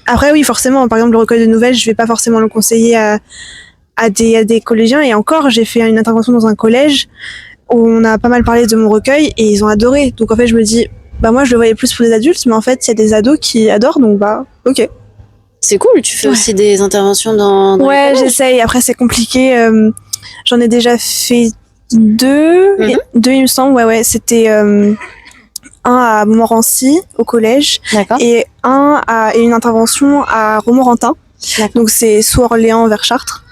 Après, oui, forcément, par exemple, le recueil de nouvelles, je vais pas forcément le conseiller à des collégiens. Et encore, j'ai fait une intervention dans un collège où on a pas mal parlé de mon recueil et ils ont adoré. Donc, en fait, je me dis, moi, je le voyais plus pour les adultes, mais en fait, il y a des ados qui adorent, donc ok. C'est cool, tu fais aussi des interventions dans ouais, j'essaye. Après, c'est compliqué. J'en ai déjà fait deux, il me semble. Ouais, c'était un à Montmorency au collège. D'accord. Et une intervention à Romorantin. Donc c'est sous Orléans vers Chartres.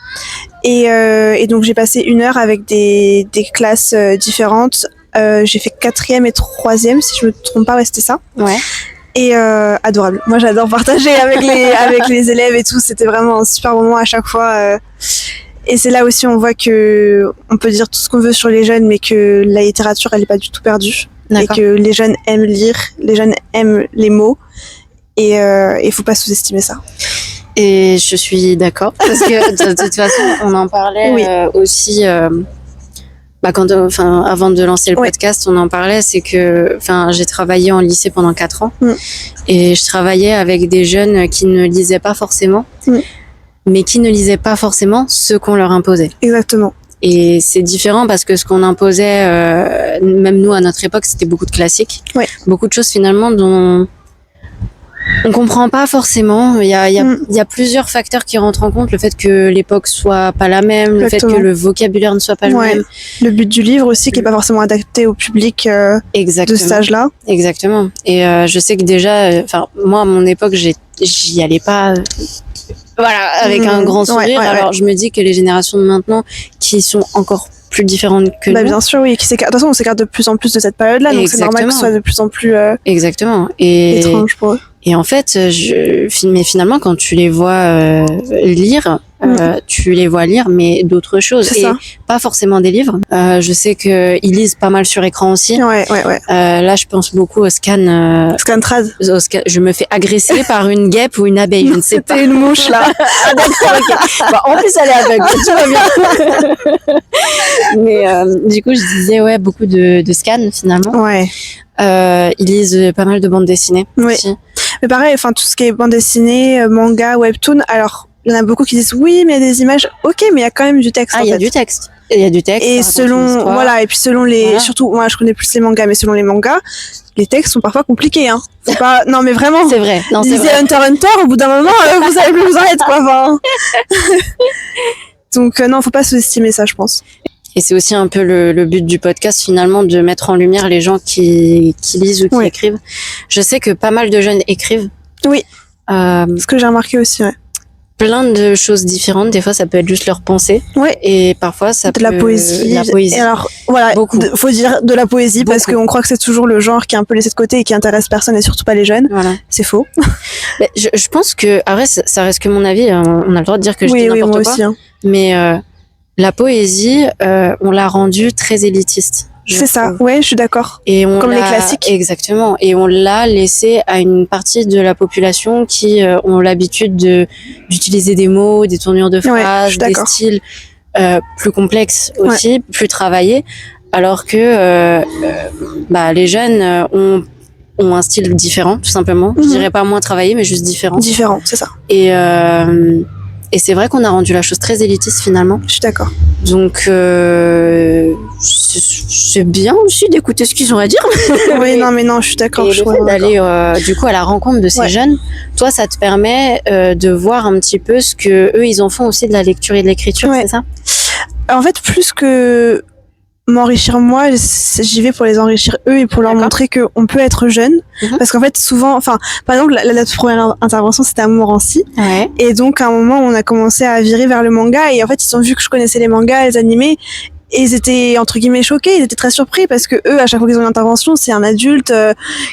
Et donc j'ai passé 1 heure avec des classes différentes. J'ai fait 4e et 3e, si je me trompe pas, ouais, c'était ça. Ouais. Et adorable. Moi, j'adore partager avec les élèves et tout. C'était vraiment un super moment à chaque fois. Et c'est là aussi on voit que on peut dire tout ce qu'on veut sur les jeunes, mais que la littérature, elle est pas du tout perdue. D'accord. Et que les jeunes aiment lire, les jeunes aiment les mots. Et il faut pas sous-estimer ça. Et je suis d'accord, parce que de toute façon, on en parlait aussi. Avant de lancer le podcast, on en parlait, c'est que, j'ai travaillé en lycée pendant 4 ans, et je travaillais avec des jeunes qui ne lisaient pas forcément, mais qui ne lisaient pas forcément ce qu'on leur imposait. Exactement. Et c'est différent parce que ce qu'on imposait, même nous à notre époque, c'était beaucoup de classiques, beaucoup de choses finalement dont on comprend pas forcément. Il y a plusieurs facteurs qui rentrent en compte. Le fait que l'époque soit pas la même, le fait que le vocabulaire ne soit pas le même. Le but du livre aussi qui est pas forcément adapté au public de cet âge-là. Exactement. Et je sais que déjà, moi à mon époque, j'y allais pas. Avec un grand sourire. Alors je me dis que les générations de maintenant qui sont encore plus différentes que nous. Bien sûr, oui. De toute façon, on s'écarte de plus en plus de cette période-là, donc c'est normal que ce soit de plus en plus étrange pour eux. Et en fait, mais finalement, quand tu les vois lire, tu les vois lire, mais d'autres choses. C'est et ça. Pas forcément des livres. Je sais qu'ils lisent pas mal sur écran aussi. Ouais. Là, je pense beaucoup au scan. Scantrad. Je me fais agresser par une guêpe ou une abeille, je ne sais pas. C'était une mouche, là. Ah, d'accord, ok. En plus, elle est aveugle, tout va bien. Mais du coup, je disais, beaucoup de scans, finalement. Ouais. Ils lisent pas mal de bandes dessinées aussi. Mais pareil, tout ce qui est bande dessinée, manga, webtoon, alors il y en a beaucoup qui disent oui, mais il y a des images, ok, mais il y a quand même du texte. Il y a du texte. Il y a du texte. Et selon, et puis selon surtout, moi je connais plus les mangas, mais selon les mangas, les textes sont parfois compliqués, hein. C'est pas, non mais vraiment. C'est vrai. Non, lisez Hunter x Hunter, au bout d'un moment, vous savez plus où vous en êtes, quoi, Donc, non, faut pas sous-estimer ça, je pense. Et c'est aussi un peu le but du podcast, finalement, de mettre en lumière les gens qui lisent ou qui écrivent. Je sais que pas mal de jeunes écrivent. Oui. Ce que j'ai remarqué aussi, plein de choses différentes. Des fois, ça peut être juste leur pensée. Ouais. Et parfois, ça peut être de la poésie. Et alors, voilà. Faut dire de la poésie parce qu'on croit que c'est toujours le genre qui est un peu laissé de côté et qui intéresse personne et surtout pas les jeunes. Voilà. C'est faux. Mais je pense que, après, ça reste que mon avis. On a le droit de dire que je dis n'importe quoi. Oui, moi aussi. Mais la poésie, on l'a rendue très élitiste. C'est ça, je suis d'accord. Et comme les classiques. Exactement. Et on l'a laissé à une partie de la population qui ont l'habitude d'utiliser des mots, des tournures de phrases, des styles plus complexes aussi, plus travaillés. Alors que les jeunes ont un style différent, tout simplement. Je dirais pas moins travaillé, mais juste différent. Différent, c'est ça. Et c'est vrai qu'on a rendu la chose très élitiste finalement. Je suis d'accord. Donc c'est bien aussi d'écouter ce qu'ils ont à dire. Oui, non, je suis d'accord. Et le fait d'aller du coup à la rencontre de ces jeunes, toi, ça te permet de voir un petit peu ce que eux ils en font aussi de la lecture et de l'écriture, c'est ça? En fait, plus que m'enrichir moi, j'y vais pour les enrichir eux et pour leur montrer qu'on peut être jeune. Parce qu'en fait, souvent, par exemple, la première intervention, c'était à Montmorency. Et donc, à un moment, on a commencé à virer vers le manga. Et en fait, ils ont vu que je connaissais les mangas, les animés. Et ils étaient, entre guillemets, choqués. Ils étaient très surpris parce que eux, à chaque fois qu'ils ont une intervention, c'est un adulte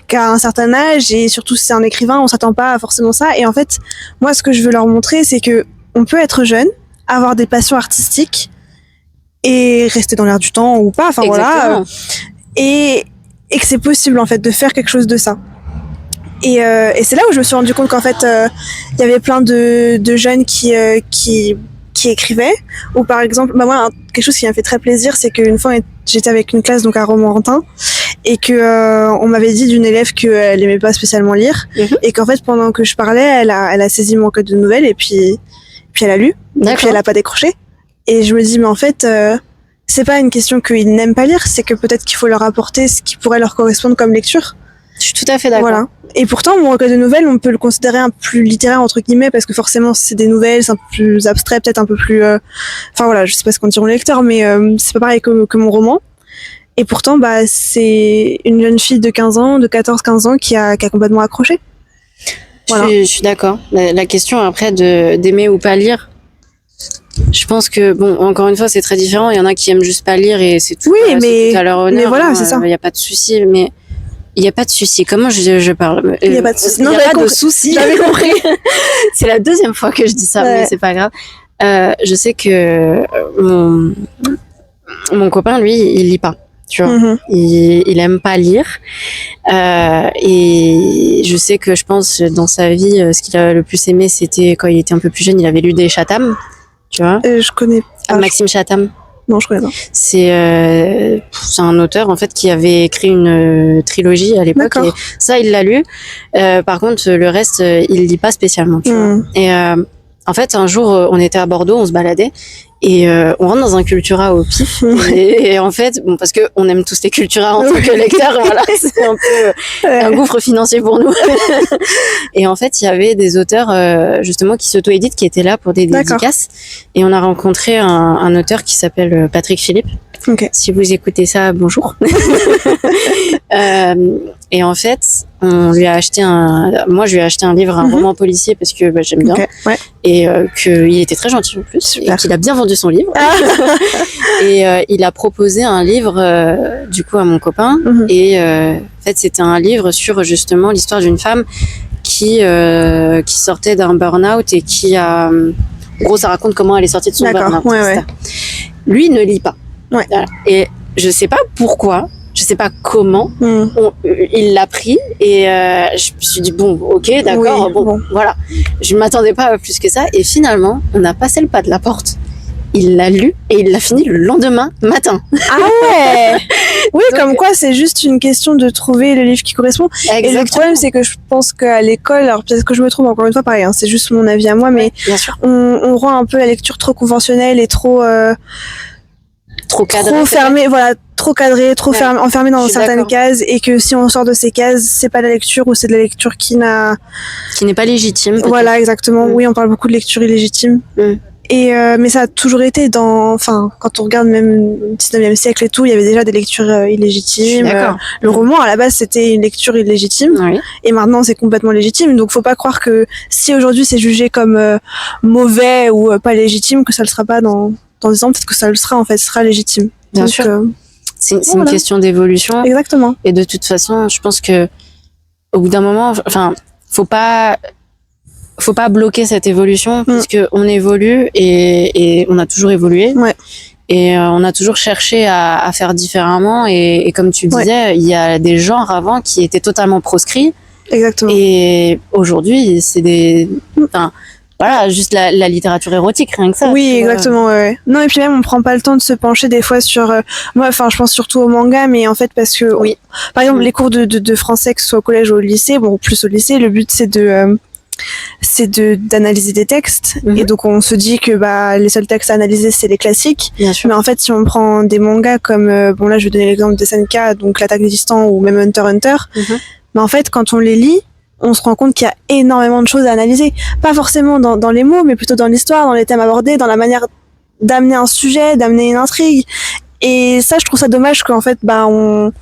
qui a un certain âge. Et surtout, si c'est un écrivain, on s'attend pas à forcément ça. Et en fait, moi, ce que je veux leur montrer, c'est que on peut être jeune, avoir des passions artistiques, et rester dans l'air du temps ou pas, et que c'est possible en fait de faire quelque chose de ça. Et c'est là où je me suis rendu compte qu'en fait il y avait plein de jeunes qui écrivaient, ou par exemple moi quelque chose qui m'a fait très plaisir, c'est qu'une fois j'étais avec une classe donc à Romorantin, et que on m'avait dit d'une élève qu'elle aimait pas spécialement lire et qu'en fait pendant que je parlais, elle a saisi mon code de nouvelles et puis elle a lu et puis elle a pas décroché. Et je me dis mais en fait c'est pas une question qu'ils n'aiment pas lire, c'est que peut-être qu'il faut leur apporter ce qui pourrait leur correspondre comme lecture. Je suis tout à fait d'accord. Voilà. Et pourtant, mon recueil de nouvelles, on peut le considérer un peu plus littéraire, entre guillemets, parce que forcément, c'est des nouvelles, c'est un peu plus abstrait, peut-être un peu plus... Enfin voilà, je sais pas ce qu'on dit au lecteur, mais c'est pas pareil que mon roman. Et pourtant, bah, c'est une jeune fille de 15 ans, de 14-15 ans, qui a complètement accroché. Voilà. Je suis d'accord. La question, après, d'aimer ou pas lire, je pense que, bon, encore une fois, c'est très différent. Il y en a qui aiment juste pas lire et c'est tout. Oui, c'est tout à leur honneur. Mais voilà, c'est ça. Il y a pas de souci, mais... Il n'y a pas de souci. Comment je parle? Il n'y a pas de souci. Non, il n'y a pas de souci. J'avais compris. C'est la deuxième fois que je dis ça, mais c'est pas grave. Je sais que mon copain, lui, il lit pas. Tu vois, il aime pas lire. Et je sais que je pense dans sa vie, ce qu'il a le plus aimé, c'était quand il était un peu plus jeune, il avait lu des Chatham. Tu vois? Je connais pas. Maxime Chatham. Non, je connais pas. C'est un auteur en fait qui avait écrit une trilogie à l'époque. Et ça, il l'a lu. Par contre, le reste, il lit pas spécialement. Tu vois. Et en fait, un jour, on était à Bordeaux, on se baladait. Et on rentre dans un Cultura au pif. Et en fait, bon, parce que on aime tous les Cultura en tant que lecteurs, voilà, c'est un peu un gouffre financier pour nous. Et en fait, il y avait des auteurs justement qui s'auto-éditent, qui étaient là pour des dédicaces. Et on a rencontré un auteur qui s'appelle Patrick Philippe. Okay. Si vous écoutez ça, bonjour. Et en fait, on lui a acheté moi je lui ai acheté un livre, un roman policier parce que j'aime bien. Et qu'il était très gentil en plus. Super. Et qu'il a bien vendu son livre. Et il a proposé un livre du coup à mon copain. Et en fait, c'était un livre sur justement l'histoire d'une femme qui sortait d'un burn-out et qui a... En gros, ça raconte comment elle est sortie de son burn-out. Lui, il ne lit pas. Voilà. Et je sais pas pourquoi, je sais pas comment, il l'a pris et je me suis dit bon, ok, d'accord, bon, voilà. Je m'attendais pas à plus que ça et finalement, on a passé le pas de la porte. Il l'a lu et il l'a fini le lendemain matin. Ah ouais. Oui, donc, comme quoi c'est juste une question de trouver le livre qui correspond. Exactement. Et le problème c'est que je pense qu'à l'école, alors peut-être que je me trompe encore une fois, pareil, hein, c'est juste mon avis à moi, mais on rend un peu la lecture trop conventionnelle et trop cadré, trop fermé, voilà, trop cadré, trop fermé, enfermé dans certaines cases, et que si on sort de ces cases, c'est pas la lecture ou c'est de la lecture qui n'est pas légitime. Peut-être. Voilà, exactement. Oui, on parle beaucoup de lecture illégitime. Et mais ça a toujours été quand on regarde même le 19e siècle et tout, il y avait déjà des lectures illégitimes. Le roman à la base c'était une lecture illégitime et maintenant c'est complètement légitime. Donc faut pas croire que si aujourd'hui c'est jugé comme mauvais ou pas légitime que ça le sera pas dans 10 ans, peut-être que ça le sera en fait, ce sera légitime. Bien sûr. C'est une question d'évolution. Exactement. Et de toute façon, je pense que au bout d'un moment, faut pas bloquer cette évolution puisque on évolue et on a toujours évolué. Et on a toujours cherché à faire différemment et comme tu disais, il y a des genres avant qui étaient totalement proscrits. Exactement. Et aujourd'hui, c'est voilà, juste la littérature érotique, rien que ça. Oui, exactement, ouais. Non, et puis même, on prend pas le temps de se pencher des fois sur... moi, je pense surtout au manga, mais en fait, parce que... par exemple, les cours de français, que ce soit au collège ou au lycée, bon, plus au lycée, le but, c'est d'analyser des textes. Et donc, on se dit que les seuls textes à analyser, c'est les classiques. Bien sûr. Mais en fait, si on prend des mangas comme... bon, là, je vais donner l'exemple de SNK, donc l'Attaque des Titans ou même Hunter x Hunter. Mais en fait, quand on les lit, on se rend compte qu'il y a énormément de choses à analyser. Pas forcément dans les mots, mais plutôt dans l'histoire, dans les thèmes abordés, dans la manière d'amener un sujet, d'amener une intrigue. Et ça, je trouve ça dommage qu'en fait, on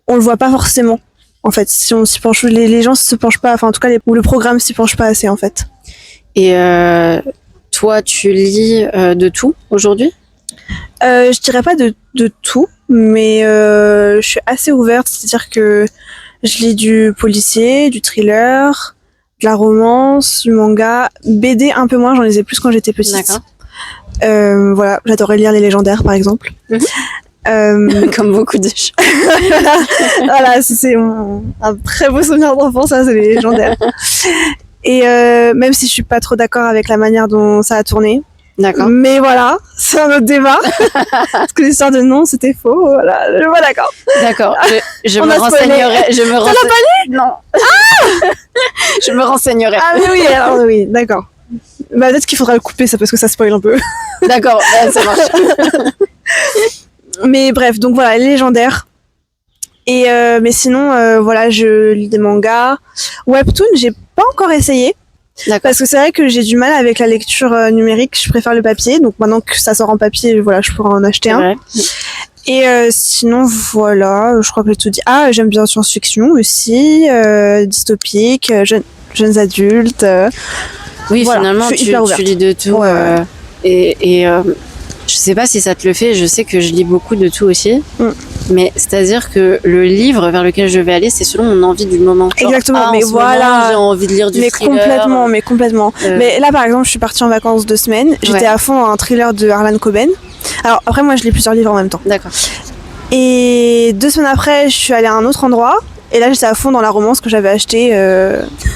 le voit pas forcément. En fait, si on s'y penche, les gens se penchent pas, en tout cas, ou le programme s'y penche pas assez, en fait. Et toi, tu lis de tout aujourd'hui? Je dirais pas de tout, mais je suis assez ouverte, c'est-à-dire que je lis du policier, du thriller, de la romance, du manga, BD un peu moins, j'en lisais plus quand j'étais petite. D'accord. Voilà, j'adorais lire les légendaires par exemple. Comme beaucoup de gens. Voilà, c'est un très beau souvenir d'enfance, ça, c'est les légendaires. Et même si je suis pas trop d'accord avec la manière dont ça a tourné, D'accord. Mais voilà, c'est un autre débat. Parce que l'histoire de non, c'était faux. Voilà, je vois d'accord. D'accord. Je me renseignerai. Je me T'as pas lu? Non. Ah je me renseignerai. Ah mais oui, alors oui, d'accord. Bah peut-être qu'il faudra le couper ça parce que ça spoil un peu. D'accord, ça marche. Mais bref, donc voilà, légendaire. Et mais sinon, voilà, je lis des mangas. Webtoon, j'ai pas encore essayé. D'accord. Parce que c'est vrai que j'ai du mal avec la lecture numérique. Je préfère le papier. Donc maintenant que ça sort en papier, voilà, je pourrais en acheter un. Ouais. Et sinon, voilà, je crois que j'ai tout dit. Ah, j'aime bien science-fiction aussi, dystopique, jeunes adultes. Oui, voilà, finalement, tu lis de tout. Ouais. Et je sais pas si ça te le fait. Je sais que je lis beaucoup de tout aussi. Mais c'est-à-dire que le livre vers lequel je vais aller, c'est selon mon envie du moment. Genre, exactement, mais voilà. J'ai envie de lire du thriller. Mais complètement. Mais là, par exemple, je suis partie en vacances 2 semaines. J'étais à fond dans un thriller de Harlan Coben. Alors après, moi, je lis plusieurs livres en même temps. D'accord. Et 2 semaines après, je suis allée à un autre endroit. Et là, j'étais à fond dans la romance que j'avais achetée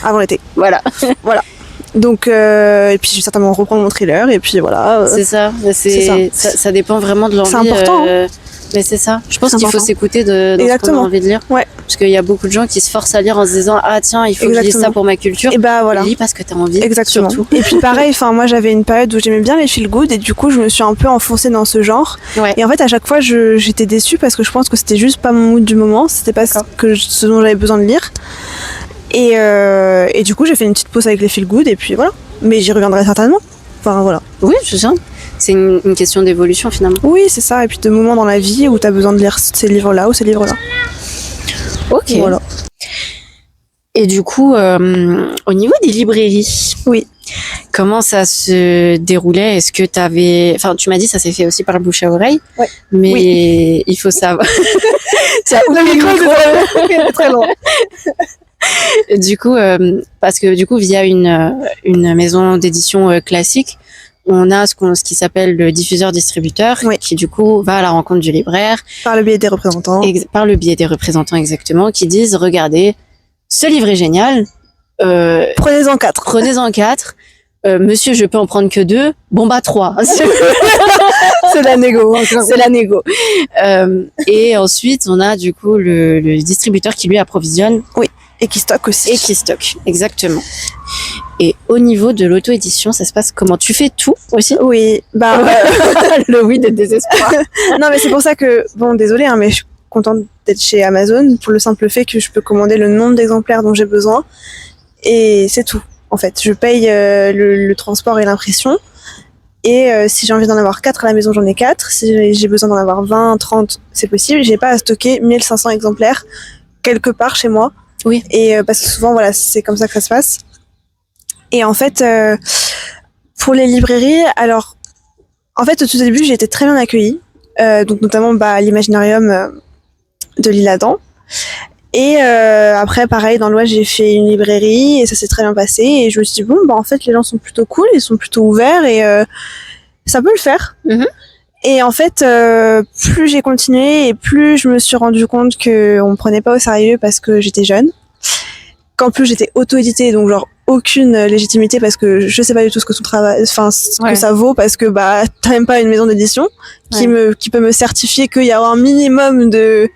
avant l'été. Voilà. Voilà. Donc, et puis je vais certainement reprendre mon thriller. Et puis voilà. C'est ça. Ça dépend vraiment de l'envie. C'est important. Mais c'est ça. Je pense qu'il faut s'écouter dans ce qu'on a envie de lire. Ouais. Parce qu'il y a beaucoup de gens qui se forcent à lire en se disant ah tiens il faut que je lise ça pour ma culture. Et bah voilà. Lis parce que t'as envie. Exactement. Surtout. Et puis pareil, enfin moi j'avais une période où j'aimais bien les feel good et du coup je me suis un peu enfoncée dans ce genre. Ouais. Et en fait à chaque fois j'étais déçue parce que je pense que c'était juste pas mon mood du moment, c'était pas ce dont j'avais besoin de lire. Et du coup j'ai fait une petite pause avec les feel good et puis voilà. Mais j'y reviendrai certainement. Enfin voilà. Oui, c'est ça. C'est une question d'évolution finalement. Oui, c'est ça. Et puis de moments dans la vie où t'as besoin de lire ces livres-là ou ces livres-là. Ok. Voilà. Et du coup, au niveau des librairies, oui. Comment ça se déroulait? Est-ce que t'avais, enfin, tu m'as dit ça s'est fait aussi par le bouche à oreille, ouais. Mais oui. Il faut savoir. Le micro est très long. Du coup, parce que du coup, via une maison d'édition classique, on a ce qui s'appelle le diffuseur-distributeur, oui. Qui du coup va à la rencontre du libraire. Par le biais des représentants. Par le biais des représentants, exactement, qui disent, regardez, ce livre est génial. Prenez-en 4. Prenez-en 4. Monsieur, je peux en prendre que 2. Bon bah 3. C'est la négo. C'est la négo. Et ensuite, on a du coup le distributeur qui lui approvisionne. Oui. Et qui stocke aussi. Et qui stocke, exactement. Et au niveau de l'auto-édition, ça se passe comment? Tu fais tout aussi? Oui, bah le oui de désespoir. Non, mais c'est pour ça que, bon, désolée, hein, mais je suis contente d'être chez Amazon pour le simple fait que je peux commander le nombre d'exemplaires dont j'ai besoin. Et c'est tout, en fait. Je paye le transport et l'impression. Et si j'ai envie d'en avoir 4 à la maison, j'en ai 4. Si j'ai besoin d'en avoir 20, 30, c'est possible. J'ai pas à stocker 1500 exemplaires quelque part chez moi. Oui. Et parce que souvent, voilà, c'est comme ça que ça se passe. Et en fait, pour les librairies, alors, en fait, au tout début, j'ai été très bien accueillie. Donc, notamment, à l'Imaginarium de l'Isle-Adam. Et après, pareil, dans l'Ouest, j'ai fait une librairie et ça s'est très bien passé. Et je me suis dit, bon, en fait, les gens sont plutôt cool, ils sont plutôt ouverts et ça peut le faire. Mm-hmm. Et en fait, plus j'ai continué et plus je me suis rendu compte qu'on me prenait pas au sérieux parce que j'étais jeune. Qu'en plus, j'étais auto-éditée, donc genre aucune légitimité parce que je sais pas du tout ce que son travail, enfin, que ça vaut parce que t'as même pas une maison d'édition qui peut me certifier qu'il y a un minimum de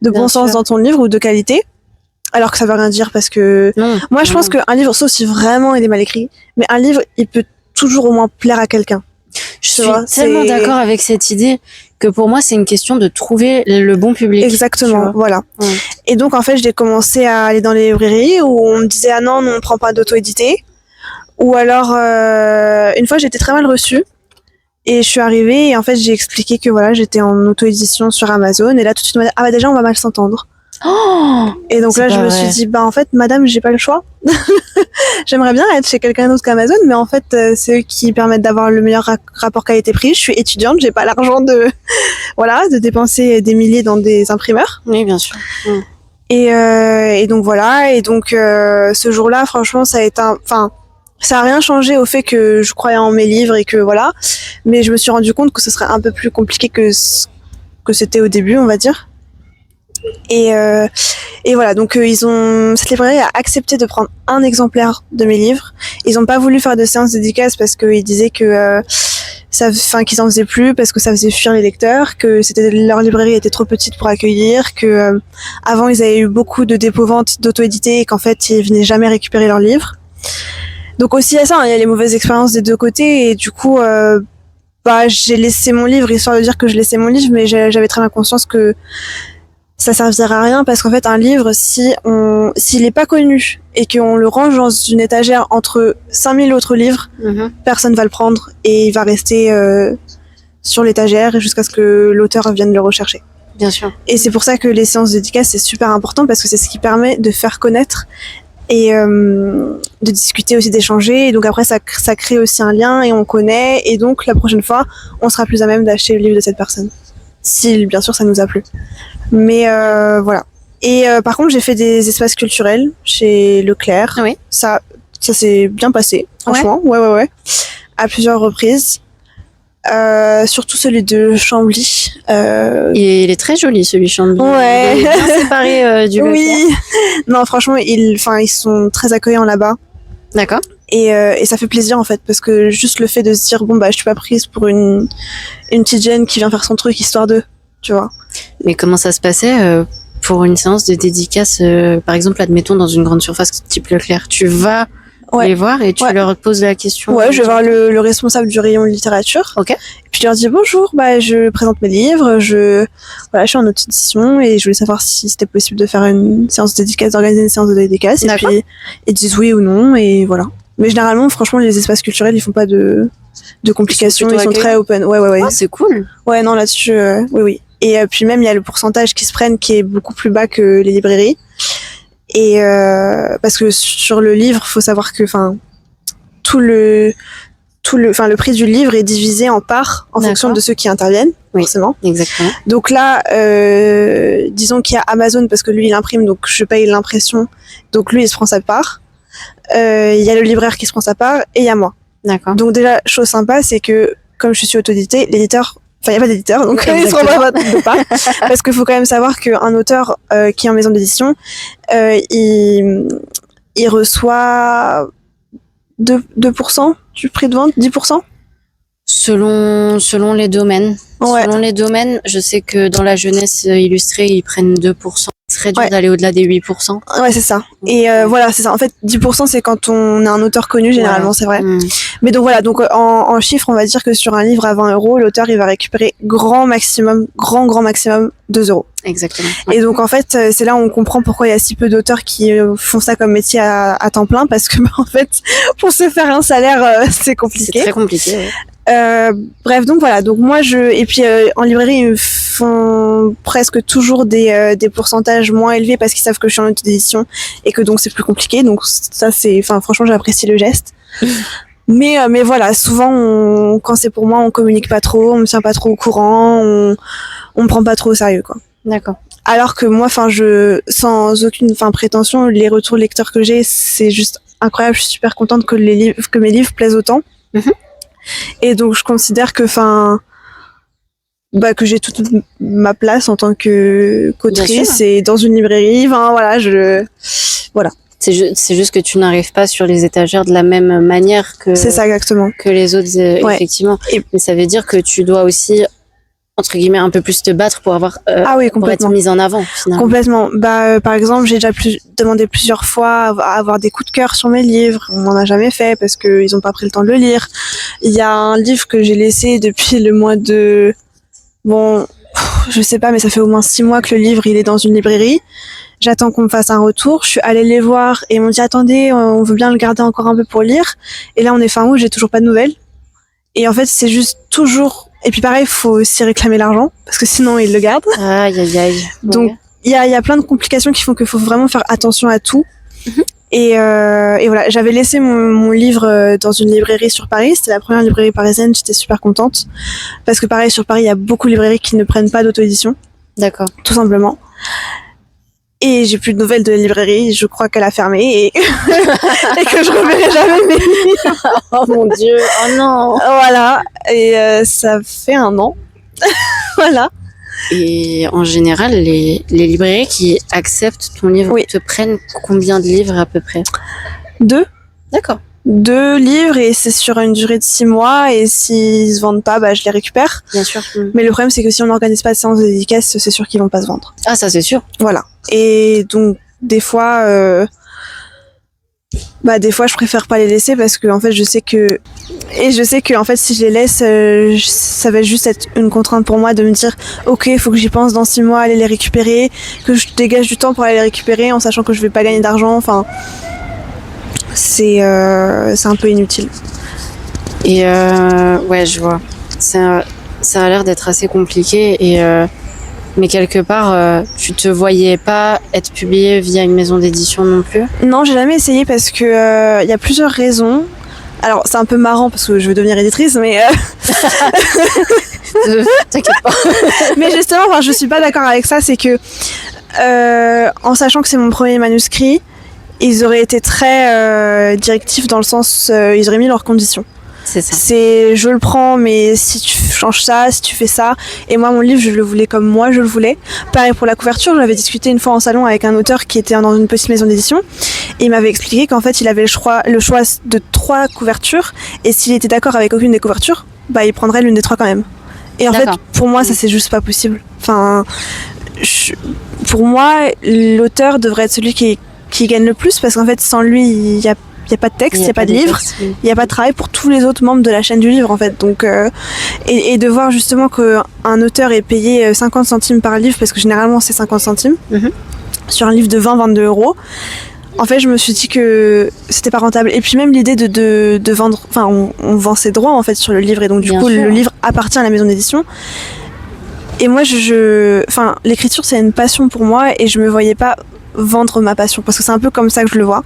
bon sens dans ton livre ou de qualité. Alors que ça veut rien dire parce que moi, je pense qu'un livre, sauf si vraiment il est mal écrit, mais un livre, il peut toujours au moins plaire à quelqu'un. Je suis tellement d'accord avec cette idée que pour moi c'est une question de trouver le bon public. Exactement, voilà. Et donc en fait j'ai commencé à aller dans les librairies où on me disait ah non on prend pas d'auto-édité, ou alors une fois j'étais très mal reçue et je suis arrivée et en fait j'ai expliqué que voilà j'étais en auto-édition sur Amazon et là tout de suite on m'a dit ah déjà on va mal s'entendre. Oh, et donc là je me suis dit en fait madame j'ai pas le choix. J'aimerais bien être chez quelqu'un d'autre qu'Amazon, mais en fait c'est eux qui permettent d'avoir le meilleur rapport qualité-prix. Je suis étudiante, j'ai pas l'argent de dépenser des milliers dans des imprimeurs. Oui bien sûr. Et donc voilà, et donc ce jour-là franchement ça a été ça a rien changé au fait que je croyais en mes livres et que voilà, mais je me suis rendu compte que ce serait un peu plus compliqué que c'était au début on va dire. Et voilà, donc cette librairie a accepté de prendre un exemplaire de mes livres. Ils ont pas voulu faire de séance dédicace parce qu'ils disaient que qu'ils en faisaient plus parce que ça faisait fuir les lecteurs, que leur librairie était trop petite pour accueillir, que avant ils avaient eu beaucoup de dépôts-ventes d'auto-édités et qu'en fait ils venaient jamais récupérer leurs livres. Donc aussi à ça, il y a les mauvaises expériences des deux côtés et du coup j'ai laissé mon livre histoire de dire que je laissais mon livre, mais j'avais très bien conscience que ça servirait à rien parce qu'en fait un livre s'il est pas connu et qu'on le range dans une étagère entre 5000 autres livres, personne va le prendre et il va rester sur l'étagère jusqu'à ce que l'auteur vienne le rechercher. Bien sûr. Et c'est pour ça que les séances dédicaces c'est super important parce que c'est ce qui permet de faire connaître et de discuter aussi, d'échanger, et donc après ça crée aussi un lien et on connaît, et donc la prochaine fois on sera plus à même d'acheter le livre de cette personne si bien sûr ça nous a plu. Mais voilà. Et par contre j'ai fait des espaces culturels chez Leclerc. Oui. Ça s'est bien passé franchement. Ouais. À plusieurs reprises. Surtout celui de Chambly. Et il est très joli celui de Chambly. Ouais. Il est bien séparé du Leclerc. Oui. Non, franchement, ils sont très accueillants là-bas. D'accord. Et ça fait plaisir en fait parce que juste le fait de se dire je suis pas prise pour une petite jeune qui vient faire son truc histoire de, tu vois. Mais comment ça se passait pour une séance de dédicace, par exemple, admettons dans une grande surface type Leclerc, tu vas les voir et tu leur poses la question. Ouais, je vais voir le responsable du rayon littérature. Ok. Et puis je leur dis bonjour, je présente mes livres, je suis en autre édition et je voulais savoir si c'était possible de faire une séance de dédicace, d'organiser une séance de dédicace. D'accord. Et puis ils disent oui ou non et voilà. Mais généralement, franchement, les espaces culturels, ils font pas de complications, ils sont très open. Ouais. Ah, c'est cool. Ouais, non, là-dessus, oui. Et puis même, il y a le pourcentage qui se prennent qui est beaucoup plus bas que les librairies. Et parce que sur le livre, faut savoir que le prix du livre est divisé en parts en fonction de ceux qui interviennent, forcément. Exactement. Donc là, disons qu'il y a Amazon parce que lui il imprime, donc je paye l'impression, donc lui il se prend sa part. Il y a le libraire qui se prend sa part et il y a moi. D'accord. Donc déjà, chose sympa, c'est que comme je suis auto-édité, l'éditeur, il n'y a pas d'éditeur, donc il se rend pas de part. Parce qu'il faut quand même savoir qu'un auteur qui est en maison d'édition, il reçoit 2% du prix de vente, 10%. Selon les domaines. Ouais. Selon les domaines, je sais que dans la jeunesse illustrée, ils prennent 2%. C'est très dur d'aller au-delà des 8%. Ouais, c'est ça. Et voilà, c'est ça. En fait, 10%, c'est quand on est un auteur connu, généralement, c'est vrai. Mais donc voilà, donc en chiffres, on va dire que sur un livre à 20 €, l'auteur, il va récupérer grand maximum 2 €. Exactement. Et donc en fait, c'est là où on comprend pourquoi il y a si peu d'auteurs qui font ça comme métier à temps plein, parce que en fait, pour se faire un salaire, c'est compliqué. C'est très compliqué, ouais. Bref, donc voilà. Donc moi et puis en librairie ils font presque toujours des pourcentages moins élevés parce qu'ils savent que je suis en auto-édition et que donc c'est plus compliqué. Donc ça franchement j'apprécie le geste. Mais voilà, souvent quand c'est pour moi on communique pas trop, on me tient pas trop au courant, on me prend pas trop au sérieux quoi. D'accord. Alors que moi sans aucune prétention, les retours lecteurs que j'ai, c'est juste incroyable. Je suis super contente que mes livres plaisent autant. Et donc je considère que que j'ai toute ma place en tant qu'autrice et dans une librairie, voilà. C'est juste que tu n'arrives pas sur les étagères de la même manière que c'est ça exactement que les autres effectivement. Mais ça veut dire que tu dois aussi entre guillemets un peu plus te battre pour avoir pour être mise en avant finalement. Complètement. Par exemple, j'ai déjà demandé plusieurs fois à avoir des coups de cœur sur mes livres. On n'en a jamais fait parce que ils ont pas pris le temps de le lire. Il y a un livre que j'ai laissé depuis le mois de je sais pas, mais ça fait au moins 6 mois que le livre il est dans une librairie. J'attends qu'on me fasse un retour. Je suis allée les voir et ils m'ont dit attendez, on veut bien le garder encore un peu pour lire. Et là on est fin août, j'ai toujours pas de nouvelles. Et en fait c'est juste toujours. Et puis pareil, faut aussi réclamer l'argent parce que sinon ils le gardent. Aïe. Donc il y a plein de complications qui font qu'il faut vraiment faire attention à tout. Et voilà, j'avais laissé mon livre dans une librairie sur Paris. C'était la première librairie parisienne. J'étais super contente parce que pareil sur Paris, il y a beaucoup de librairies qui ne prennent pas d'auto-édition. D'accord. Tout simplement. Et j'ai plus de nouvelles de la librairie. Je crois qu'elle a fermé et que je reverrai jamais mes livres. Oh mon Dieu, oh non. Voilà. Et ça fait 1 an. Voilà. Et en général, les librairies qui acceptent ton livre te prennent combien de livres à peu près? 2. D'accord. 2 livres et c'est sur une durée de 6 mois et s'ils se vendent pas, je les récupère. Bien sûr. Mais le problème, c'est que si on n'organise pas de séance de dédicace, c'est sûr qu'ils vont pas se vendre. Ah, ça, c'est sûr. Voilà. Et donc, des fois, je préfère pas les laisser parce que, en fait, je sais que en fait, si je les laisse, ça va juste être une contrainte pour moi de me dire, ok, il faut que j'y pense dans 6 mois, aller les récupérer, que je dégage du temps pour aller les récupérer en sachant que je vais pas gagner d'argent. Enfin, c'est un peu inutile. Et ouais, je vois. Ça a l'air d'être assez compliqué mais quelque part, tu te voyais pas être publié via une maison d'édition non plus? Non, j'ai jamais essayé parce que y a plusieurs raisons. Alors, c'est un peu marrant parce que je veux devenir éditrice, mais t'inquiète pas. Mais justement, je suis pas d'accord avec ça. C'est que en sachant que c'est mon premier manuscrit, ils auraient été très directifs dans le sens, ils auraient mis leurs conditions. C'est ça. C'est je le prends, mais si tu changes ça, si tu fais ça. Et moi, mon livre, je le voulais comme moi je le voulais. Pareil pour la couverture, j'avais discuté une fois en salon avec un auteur qui était dans une petite maison d'édition. Et il m'avait expliqué qu'en fait, il avait le choix de 3 couvertures. Et s'il était d'accord avec aucune des couvertures, il prendrait l'une des 3 quand même. Et en fait, pour moi, ça c'est juste pas possible. Enfin, pour moi, l'auteur devrait être celui qui gagne le plus parce qu'en fait, sans lui, il y a pas de texte, il n'y a pas de livre, il n'y a pas de travail pour tous les autres membres de la chaîne du livre en fait. Donc, et de voir justement qu'un auteur est payé 50 centimes par livre, parce que généralement c'est 50 centimes, sur un livre de 20-22 euros, en fait je me suis dit que c'était pas rentable. Et puis même l'idée de vendre, enfin on vend ses droits en fait sur le livre et donc du coup le livre appartient à la maison d'édition. Et moi enfin l'écriture c'est une passion pour moi et je me voyais pas vendre ma passion parce que c'est un peu comme ça que je le vois.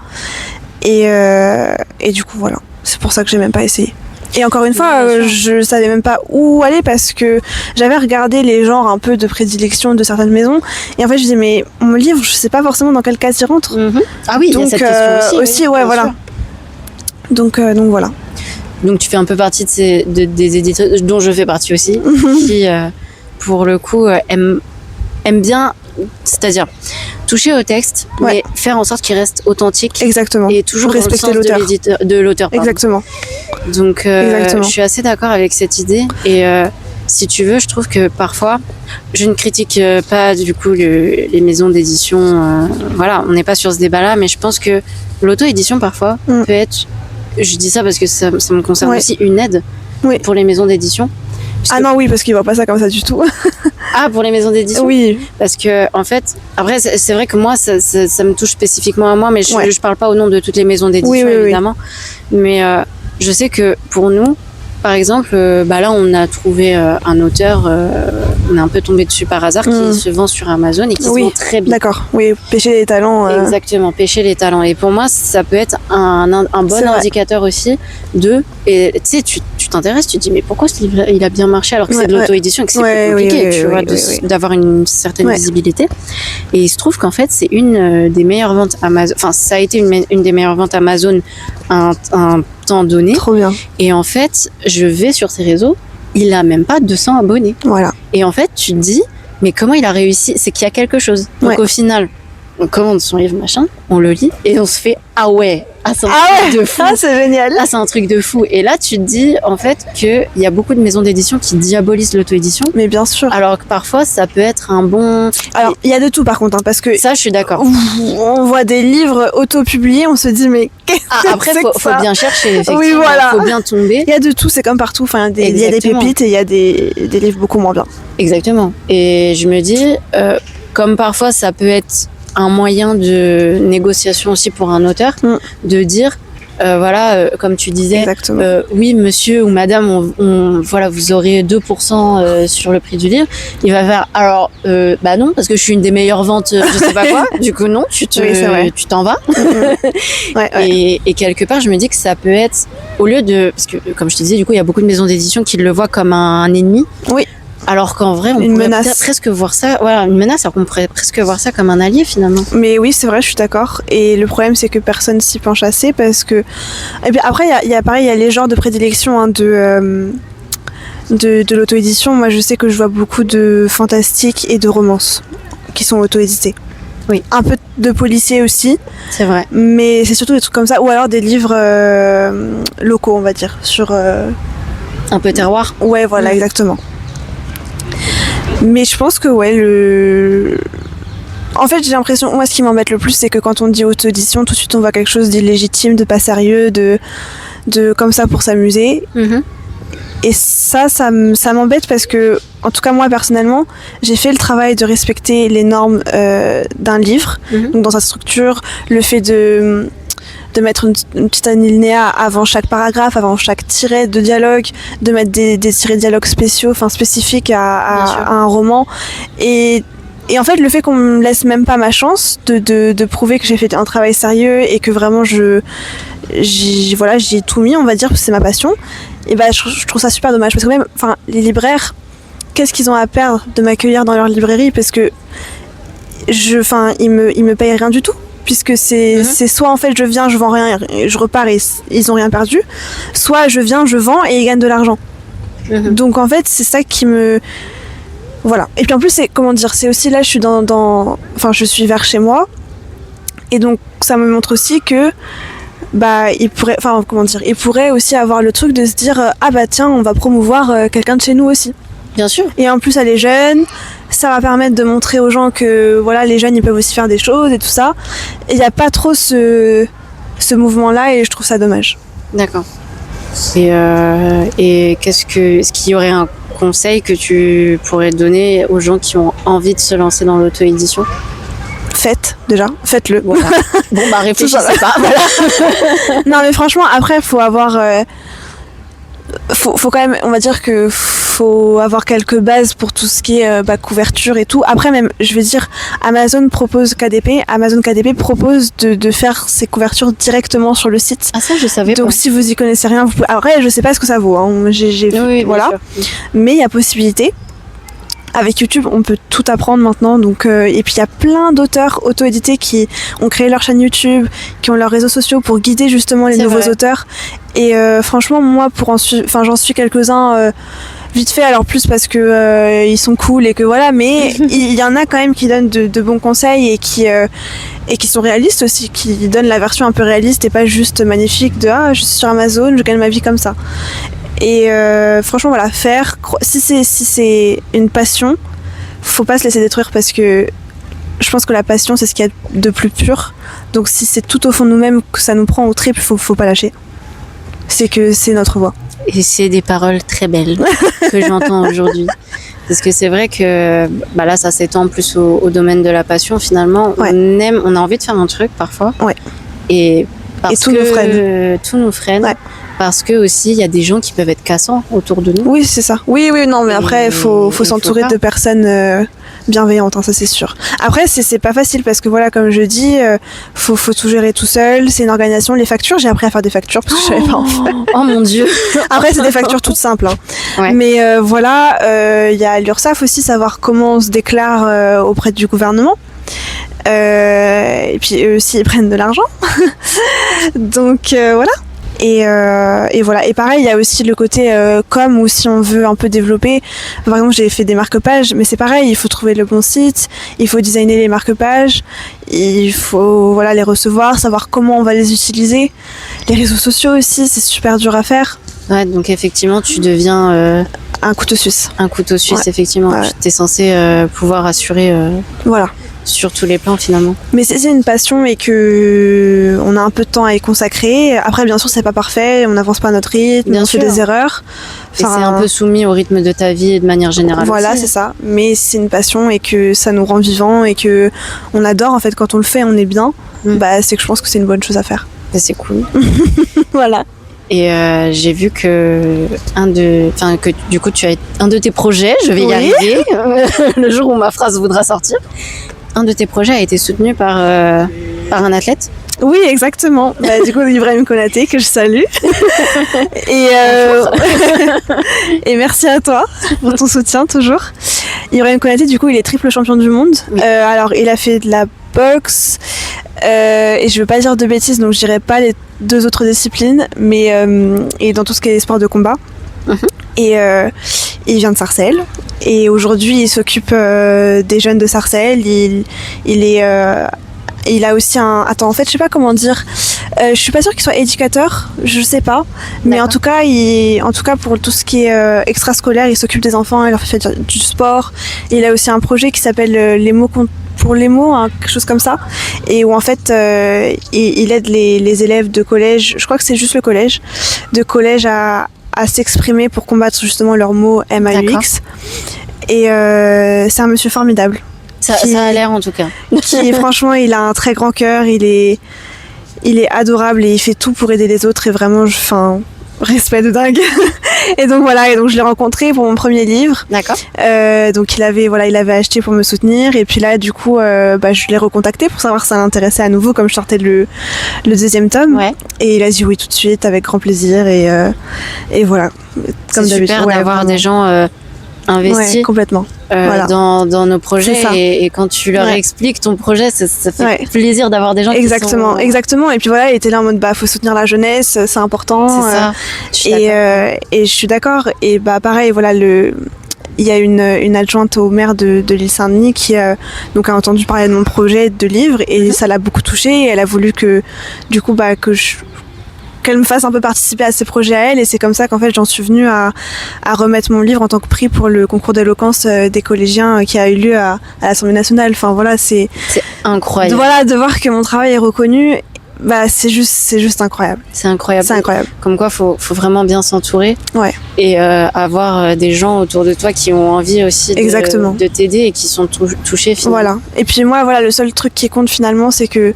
Et du coup voilà, c'est pour ça que j'ai même pas essayé. Et encore une fois, je savais même pas où aller parce que j'avais regardé les genres un peu de prédilection de certaines maisons et en fait je disais mais mon livre je sais pas forcément dans quelle case il rentre. Ah oui, donc, il y a cette question aussi. Ouais voilà. Donc voilà. Donc tu fais un peu partie des éditeurs dont je fais partie aussi qui pour le coup aiment bien, c'est-à-dire toucher au texte, mais faire en sorte qu'il reste authentique. Exactement. Et toujours respecter de l'auteur. Exactement. Donc, je suis assez d'accord avec cette idée. Et si tu veux, je trouve que parfois, je ne critique pas du coup les maisons d'édition. Voilà, on n'est pas sur ce débat-là, mais je pense que l'auto-édition parfois peut être, je dis ça parce que ça me concerne aussi, une aide pour les maisons d'édition. Non, oui, parce qu'ils voient pas ça comme ça du tout. Ah, pour les maisons d'édition? Oui. Parce que, en fait, après, c'est vrai que moi, ça me touche spécifiquement à moi, mais je parle pas au nom de toutes les maisons d'édition, évidemment. Mais je sais que pour nous, par exemple, là, on a trouvé un auteur, on est un peu tombé dessus par hasard, qui se vend sur Amazon et qui se vend très bien. D'accord, oui, pêcher les talents. Exactement, pêcher les talents. Et pour moi, ça peut être un bon indicateur aussi et tu sais, tu t'intéresses, tu te dis, mais pourquoi ce livre, il a bien marché alors que c'est de l'auto-édition et que c'est plus compliqué, tu vois, d'avoir une certaine visibilité. Et il se trouve qu'en fait, c'est une des meilleures ventes Amazon, enfin, ça a été une des meilleures ventes Amazon un temps donné. Trop bien. Et en fait, je vais sur ses réseaux, il a même pas 200 abonnés. Voilà. Et en fait, tu te dis, mais comment il a réussi? C'est qu'il y a quelque chose. Donc au final, on commande son livre, machin, on le lit et on se fait, ah ouais, c'est un truc de fou. Ah, c'est génial. Ah, c'est un truc de fou. Et là, tu te dis, en fait, qu'il y a beaucoup de maisons d'édition qui diabolisent l'auto-édition. Mais bien sûr. Alors que parfois, ça peut être un bon... Alors, il y a de tout par contre, parce que... Ça, je suis d'accord. On voit des livres auto-publiés, on se dit, mais qu'est-ce après, faut bien chercher, effectivement. Oui, voilà. Faut bien tomber. Il y a de tout, c'est comme partout. Enfin, il y a des pépites et il y a des livres beaucoup moins bien. Exactement. Et je me dis, comme parfois, ça peut être un moyen de négociation aussi pour un auteur, de dire comme tu disais, oui monsieur ou madame, voilà, vous aurez 2% sur le prix du livre. Il va faire, alors non, parce que je suis une des meilleures ventes, je sais pas quoi. Du coup non, tu t'en vas. Et quelque part, je me dis que ça peut être, au lieu de, parce que comme je te disais, du coup, il y a beaucoup de maisons d'édition qui le voient comme un ennemi. Oui. Alors qu'en vrai, on pourrait presque voir ça, une menace, alors qu'on pourrait presque voir ça comme un allié finalement. Mais oui, c'est vrai, je suis d'accord. Et le problème, c'est que personne s'y penche assez parce que. Et puis après, il y a les genres de prédilection de l'auto-édition. Moi, je sais que je vois beaucoup de fantastique et de romances qui sont auto-édités. Oui. Un peu de policier aussi. C'est vrai. Mais c'est surtout des trucs comme ça. Ou alors des livres locaux, on va dire. Sur... Un peu terroir. Ouais, voilà, exactement. Mais je pense que, En fait, j'ai l'impression, moi, ce qui m'embête le plus, c'est que quand on dit auto-édition, tout de suite, on voit quelque chose d'illégitime, de pas sérieux, de comme ça pour s'amuser. Et ça m'embête parce que, en tout cas, moi, personnellement, j'ai fait le travail de respecter les normes d'un livre, donc dans sa structure, le fait de mettre une petite alinéa avant chaque paragraphe, avant chaque tiret de dialogue, de mettre des tirets de dialogue spécifiques à un roman. Et en fait, le fait qu'on me laisse même pas ma chance de prouver que j'ai fait un travail sérieux et que vraiment j'y ai tout mis, on va dire, parce que c'est ma passion, et je trouve ça super dommage. Parce que même, les libraires, qu'est-ce qu'ils ont à perdre de m'accueillir dans leur librairie? Parce que ils me payent rien du tout. Puisque c'est soit en fait je viens, je vends rien et je repars et ils ont rien perdu, soit je viens, je vends et ils gagnent de l'argent. Donc en fait c'est ça qui me... Voilà. Et puis en plus c'est aussi là je suis je suis vers chez moi et donc ça me montre aussi que il pourrait aussi avoir le truc de se dire tiens on va promouvoir quelqu'un de chez nous aussi. Bien sûr. Et en plus elle est jeune, ça va permettre de montrer aux gens que les jeunes ils peuvent aussi faire des choses et tout ça. Et il n'y a pas trop ce mouvement là et je trouve ça dommage. D'accord. Et est-ce qu'il y aurait un conseil que tu pourrais donner aux gens qui ont envie de se lancer dans l'auto-édition? Faites-le. Bon, réfléchissez pas. Voilà. Non mais franchement après faut avoir faut quand même, on va dire que faut avoir quelques bases pour tout ce qui est couverture et tout. Après même, je vais dire, Amazon propose propose de faire ses couvertures directement sur le site. Ah ça je savais pas. Donc si vous y connaissez rien, vous pouvez... Après je sais pas ce que ça vaut, hein. Voilà. Mais il y a possibilité. Avec YouTube, on peut tout apprendre maintenant. Donc, et puis il y a plein d'auteurs auto-édités qui ont créé leur chaîne YouTube, qui ont leurs réseaux sociaux pour guider justement les nouveaux auteurs. Et franchement, moi, j'en suis quelques-uns vite fait. Alors plus parce que ils sont cool et que voilà. Mais il y en a quand même qui donnent de bons conseils et qui sont réalistes aussi, qui donnent la version un peu réaliste et pas juste magnifique de je suis sur Amazon, je gagne ma vie comme ça. Et franchement voilà, si c'est une passion, faut pas se laisser détruire parce que je pense que la passion c'est ce qu'il y a de plus pur. Donc si c'est tout au fond de nous-mêmes que ça nous prend au trip, faut pas lâcher. C'est que c'est notre voix. Et c'est des paroles très belles que j'entends aujourd'hui. Parce que c'est vrai que là ça s'étend plus au domaine de la passion finalement. On a envie de faire un truc parfois. Et tout nous freine. Parce que aussi il y a des gens qui peuvent être cassants autour de nous. Oui c'est ça. Oui non mais après faut s'entourer de personnes bienveillantes, hein, ça c'est sûr. Après c'est pas facile parce que voilà comme je dis faut tout gérer tout seul, c'est une organisation. Les factures, j'ai appris à faire des factures parce que je savais pas en faire. Oh mon dieu. Après c'est des factures toutes simples hein. Mais il y a l'URSSAF aussi, savoir comment on se déclare auprès du gouvernement. Et puis eux aussi ils prennent de l'argent. Donc voilà. Et voilà. Et pareil, il y a aussi le côté com où si on veut un peu développer, par exemple j'ai fait des marque-pages, mais c'est pareil, il faut trouver le bon site, il faut designer les marque-pages, il faut les recevoir, savoir comment on va les utiliser. Les réseaux sociaux aussi, c'est super dur à faire. Ouais, donc effectivement tu deviens un couteau suisse. Un couteau suisse, effectivement. Tu es censé pouvoir assurer voilà. Sur tous les plans finalement. Mais c'est une passion et que on a un peu de temps à y consacrer. Après bien sûr c'est pas parfait, on n'avance pas à notre rythme, on fait des erreurs. Et c'est un peu soumis au rythme de ta vie de manière générale. Voilà aussi. C'est ça. Mais c'est une passion et que ça nous rend vivants et que on adore en fait quand on le fait, on est bien. C'est que je pense que c'est une bonne chose à faire. Et c'est cool. Voilà. Et j'ai vu que du coup tu as un de tes projets, je vais y arriver le jour où ma phrase voudra sortir. Un de tes projets a été soutenu par un athlète. Oui, exactement. Du coup, Ibrahim Konaté, que je salue. Et merci à toi pour ton soutien, toujours. Ibrahim Konaté, du coup, il est triple champion du monde. Oui. Alors, il a fait de la boxe. Et je veux pas dire de bêtises, donc je dirais pas les deux autres disciplines, mais et dans tout ce qui est sport de combat. Il vient de Sarcelles et aujourd'hui il s'occupe des jeunes de Sarcelles. Il a aussi Attends, en fait, je sais pas comment dire. Je suis pas sûre qu'il soit éducateur, je sais pas. Mais en tout cas, pour tout ce qui est extrascolaire, il s'occupe des enfants, il leur fait du sport. Il a aussi un projet qui s'appelle Les mots pour les mots, hein, quelque chose comme ça. Et où en fait, il aide les élèves de collège, je crois que c'est juste le collège, à s'exprimer pour combattre justement leurs mots MAUX. Et c'est un monsieur formidable. Ça a l'air en tout cas. Franchement, il a un très grand cœur, il est adorable et il fait tout pour aider les autres et vraiment, respect de dingue. Et donc voilà, je l'ai rencontré pour mon premier livre. D'accord. Donc il avait acheté pour me soutenir et puis là du coup je l'ai recontacté pour savoir si ça l'intéressait à nouveau comme je sortais le deuxième tome. Ouais. Et il a dit oui tout de suite avec grand plaisir et voilà. Comme c'est super d'avoir des gens investis complètement. Dans nos projets et quand tu leur expliques ton projet, ça fait plaisir d'avoir des gens exactement et puis voilà, il était là en mode faut soutenir la jeunesse, c'est important. C'est ça. Et je suis d'accord et pareil voilà il y a une adjointe au maire de l'île Saint-Denis qui a entendu parler de mon projet de livre et ça l'a beaucoup touchée et elle a voulu que du coup qu'elle me fasse un peu participer à ses projets à elle et c'est comme ça qu'en fait j'en suis venue à remettre mon livre en tant que prix pour le concours d'éloquence des collégiens qui a eu lieu à l'Assemblée nationale. Enfin voilà, c'est incroyable. De voir que mon travail est reconnu, c'est juste incroyable. C'est incroyable. Comme quoi faut vraiment bien s'entourer. Ouais. Et avoir des gens autour de toi qui ont envie aussi de t'aider et qui sont touchés finalement. Voilà. Et puis moi le seul truc qui compte finalement c'est que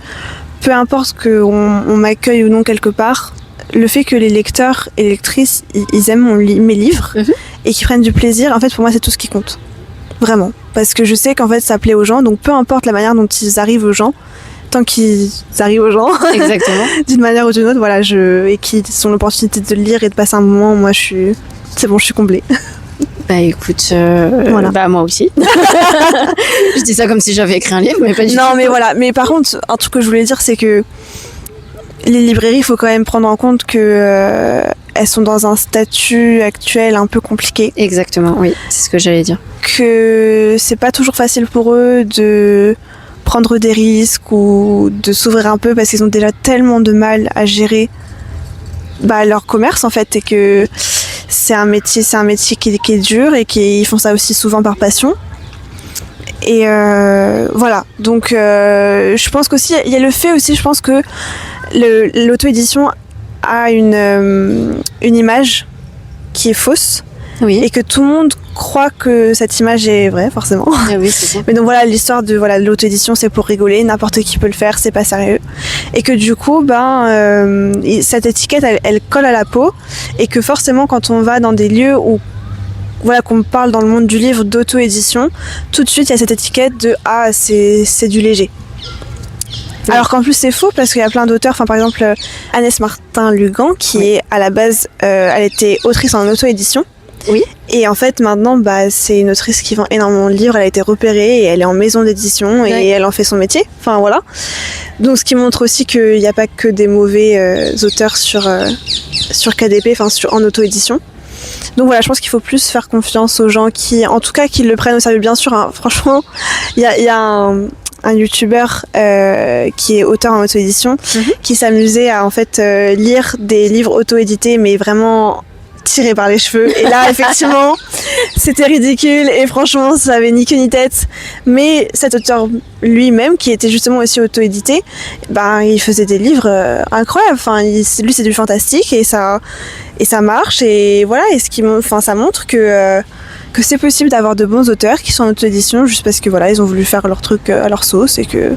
peu importe qu'on m'accueille ou non quelque part, le fait que les lecteurs et les lectrices ils aiment mes livres et qu'ils prennent du plaisir, en fait pour moi c'est tout ce qui compte. Vraiment. Parce que je sais qu'en fait ça plaît aux gens, donc peu importe la manière dont ils arrivent aux gens, tant qu'ils arrivent aux gens, exactement. d'une manière ou d'une autre, voilà, et qu'ils ont l'opportunité de le lire et de passer un moment, moi je suis comblée. Écoute, moi aussi. Je dis ça comme si j'avais écrit un livre, mais pas du tout. Non, mais voilà. Mais par contre, un truc que je voulais dire, c'est que les librairies, il faut quand même prendre en compte que elles sont dans un statut actuel un peu compliqué. Exactement, oui, c'est ce que j'allais dire. Que c'est pas toujours facile pour eux de prendre des risques ou de s'ouvrir un peu parce qu'ils ont déjà tellement de mal à gérer leur commerce en fait et que c'est un métier qui est dur et qu'ils font ça aussi souvent par passion. Et voilà, donc je pense qu'aussi il y a le fait aussi, je pense que l'auto-édition a une image qui est fausse. Oui. Et que tout le monde croit que cette image est vraie, forcément. Oui, c'est ça. Mais donc voilà, l'histoire de l'auto-édition, c'est pour rigoler, n'importe qui peut le faire, c'est pas sérieux. Et que du coup, cette étiquette, elle colle à la peau, et que forcément, quand on va dans des lieux où qu'on parle dans le monde du livre d'auto-édition, tout de suite, il y a cette étiquette de c'est du léger. Oui. Alors qu'en plus c'est faux parce qu'il y a plein d'auteurs, par exemple Agnès Martin-Lugan qui est à la base, elle était autrice en auto-édition. Oui. Et en fait maintenant c'est une autrice qui vend énormément de livres, elle a été repérée et elle est en maison d'édition et elle en fait son métier. Enfin voilà. Donc ce qui montre aussi qu'il n'y a pas que des mauvais auteurs sur KDP, en auto-édition. Donc voilà, je pense qu'il faut plus faire confiance aux gens qui le prennent au sérieux bien sûr. Hein. Franchement, il y a un youtubeur qui est auteur en auto-édition qui s'amusait à en fait lire des livres auto-édités mais vraiment tiré par les cheveux et là effectivement c'était ridicule et franchement ça avait ni queue ni tête, mais cet auteur lui-même qui était justement aussi auto-édité, il faisait des livres incroyables, lui c'est du fantastique et ça marche et voilà, et ça montre que c'est possible d'avoir de bons auteurs qui sont en auto-édition juste parce que voilà, ils ont voulu faire leur truc à leur sauce et que